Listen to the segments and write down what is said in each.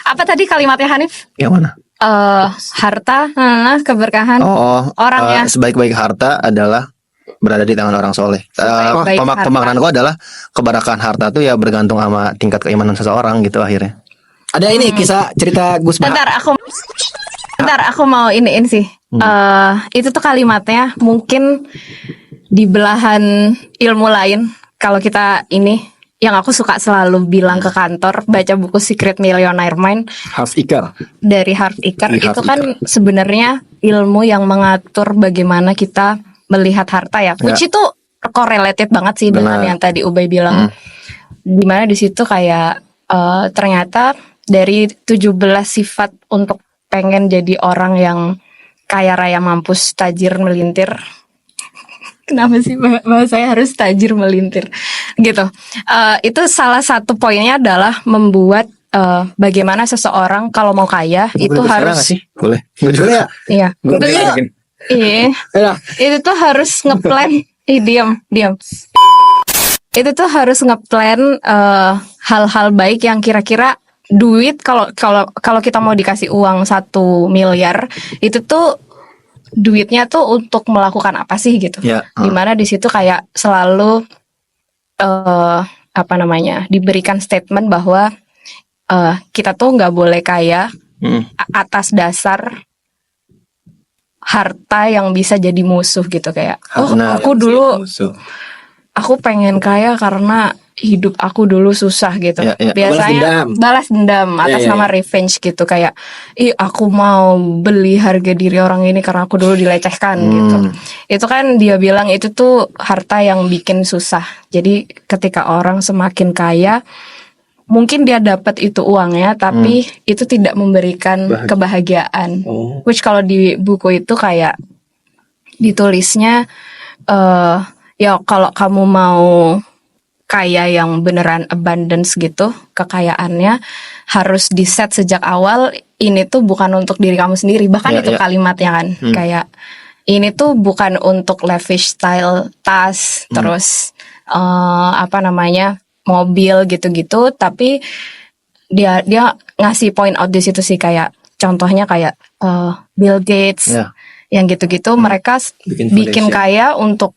Apa tadi kalimatnya Hanif? Yang mana? Harta, keberkahan. Orangnya Sebaik-baik harta adalah berada di tangan orang soleh. Sebaik-baik harta. Pemaknaanku adalah keberkahan harta tuh ya bergantung sama tingkat keimanan seseorang gitu akhirnya. Ada ini kisah cerita Gus Bah. Bentar, aku mau iniin sih. Itu tuh kalimatnya mungkin di belahan ilmu lain. Kalau kita ini, yang aku suka selalu bilang ke kantor, baca buku Secret Millionaire Mind Harv Eker. dari Harv Eker. Dari Itu Harv kan sebenarnya ilmu yang mengatur bagaimana kita melihat harta ya. Which itu correlated banget sih dengan yang tadi Ubay bilang. Dimana di situ kayak ternyata dari 17 sifat untuk pengen jadi orang yang kaya raya mampus tajir melintir. Kenapa sih bahasanya harus tajir melintir gitu? Itu salah satu poinnya adalah membuat bagaimana seseorang kalau mau kaya itu harus Boleh. Boleh ya? Iya. Iya. Itu tuh harus ngeplan. Diam. Itu tuh harus ngeplan hal-hal baik yang kira-kira duit kalau kita mau dikasih uang 1 miliar itu tuh duitnya tuh untuk melakukan apa sih gitu. Dimana di situ kayak selalu diberikan statement bahwa kita tuh nggak boleh kaya atas dasar harta yang bisa jadi musuh gitu kayak. Aku pengen kaya karena hidup aku dulu susah gitu. Biasanya balas dendam atas nama revenge gitu kayak, aku mau beli harga diri orang ini karena aku dulu dilecehkan gitu. Itu kan dia bilang itu tuh harta yang bikin susah. Jadi ketika orang semakin kaya, mungkin dia dapat itu uangnya, tapi itu tidak memberikan kebahagiaan. Which kalau di buku itu kayak ditulisnya, ya kalau kamu mau kaya yang beneran abundance gitu, kekayaannya harus di set sejak awal. Ini tuh bukan untuk diri kamu sendiri, bahkan itu kalimatnya kan kayak ini tuh bukan untuk lavish style tas, terus mobil gitu-gitu, tapi dia ngasih point out di situ sih kayak contohnya kayak Bill Gates. Yang gitu-gitu mereka bikin kaya untuk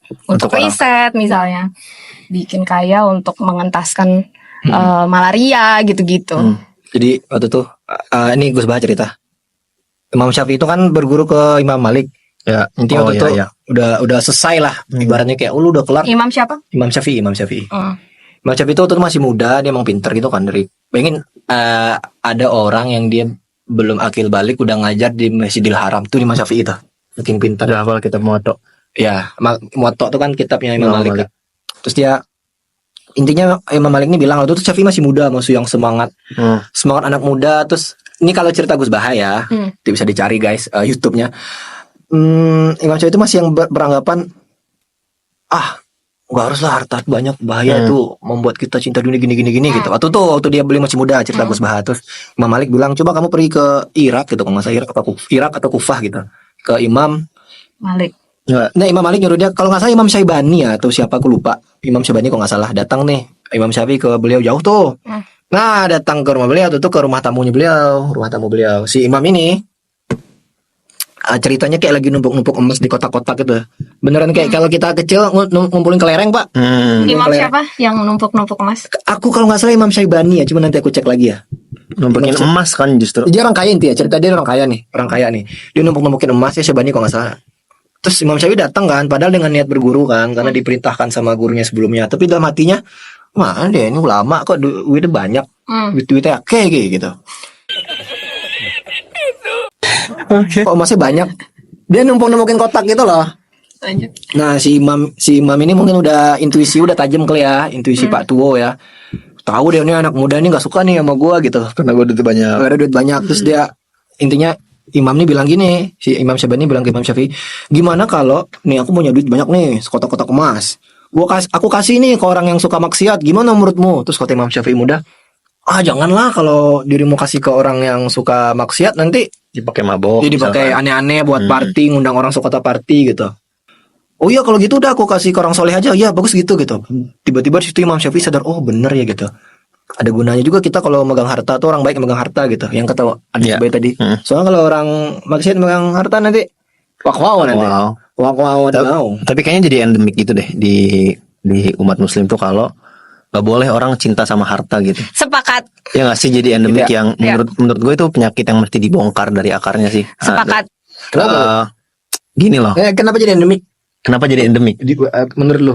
riset misalnya, bikin kaya untuk mengentaskan malaria gitu-gitu. Jadi waktu itu ini Gus Bah cerita, Imam Syafi'i itu kan berguru ke Imam Malik. Ya, intinya waktu itu udah selesai lah, ibaratnya kayak lu udah kelar. Imam siapa? Imam Syafi'i. Imam Syafi'i itu waktu itu masih muda, dia emang pinter gitu kan, dari pengen ada orang yang dia belum akil balik udah ngajar di Masjidil Haram tuh Imam Syafi'i itu. Saking pintar. Udah hafal kitab Muwatta. Ya, Muwatta itu kan kitabnya Imam Malik. Terus dia intinya Imam Malik ini bilang waktu itu Syafi'i masih muda, masih yang semangat anak muda. Terus ini kalau cerita Gus Bah ya, bisa dicari guys YouTube-nya. Imam Syafi'i itu masih yang beranggapan gak haruslah harta banyak, bahaya tuh membuat kita cinta dunia gini gitu. Waktu dia beli masih muda, cerita Gus Bah. Terus Imam Malik bilang coba kamu pergi ke Irak gitu, kalau nggak salah Irak atau Kufah gitu, ke Imam Malik. Nah Imam Malik nyuruh dia, kalau nggak salah Imam Syaibani ya atau siapa aku lupa, Imam Syaibani kalau nggak salah datang nih Imam Syafi'i ke beliau jauh tuh. Nah datang ke rumah beliau tuh ke rumah tamu beliau si Imam ini ceritanya kayak lagi numpuk emas di kotak-kotak gitu. Beneran kayak kalau kita kecil ngumpulin kelereng pak. Imam siapa yang numpuk emas? Aku kalau nggak salah Imam Syaibani ya, cuma nanti aku cek lagi ya. Numpukin emas kan justru. Dia orang kaya intinya, cerita dia orang kaya nih. Dia numpuk-numpukin emas ya, Syaibani kalau nggak salah. Terus Imam Syafi'i datang kan, padahal dengan niat berguru kan, karena diperintahkan sama gurunya sebelumnya. Tapi dalam hatinya, mana deh ini ulama kok duitnya banyak, duitnya kayak gitu. Kok emasnya banyak? Dia numpuk-numpukin kotak gitu loh. Lanjut. Nah si imam ini mungkin udah intuisi udah tajam kali ya, intuisi Pak Tuwo ya. Tahu dia ini anak muda ini nggak suka nih sama gua gitu. Karena gua duit banyak. Gak ada duit banyak. Terus dia intinya imam nih bilang gini, si Imam Syaibani bilang ke Imam Syafi'i, gimana kalau nih aku punya duit banyak nih, sekotak-kotak emas. Aku kasih nih ke orang yang suka maksiat. Gimana menurutmu? Terus kata Imam Syafi'i muda, janganlah kalau dirimu kasih ke orang yang suka maksiat nanti dipakai mabok. Jadi dipakai aneh-aneh buat party, ngundang orang suka party gitu. Oh iya kalau gitu udah aku kasih ke orang soleh aja. Ya bagus gitu. Tiba-tiba di situ Imam Syafi'i sadar, oh bener ya gitu. ada gunanya juga kita kalau megang harta tuh orang baik yang megang harta gitu. Yang kata Adik Bay tadi. Soalnya kalau orang maksiat megang harta nanti wow nanti. Wow. Tapi kayaknya jadi endemik gitu deh di umat muslim tuh kalau nggak boleh orang cinta sama harta gitu. Sepakat. Ya nggak sih, jadi endemik yang menurut gue itu penyakit yang mesti dibongkar dari akarnya sih. Sepakat. Gini loh. Kenapa jadi endemik? Kenapa jadi endemik? Menurut lu?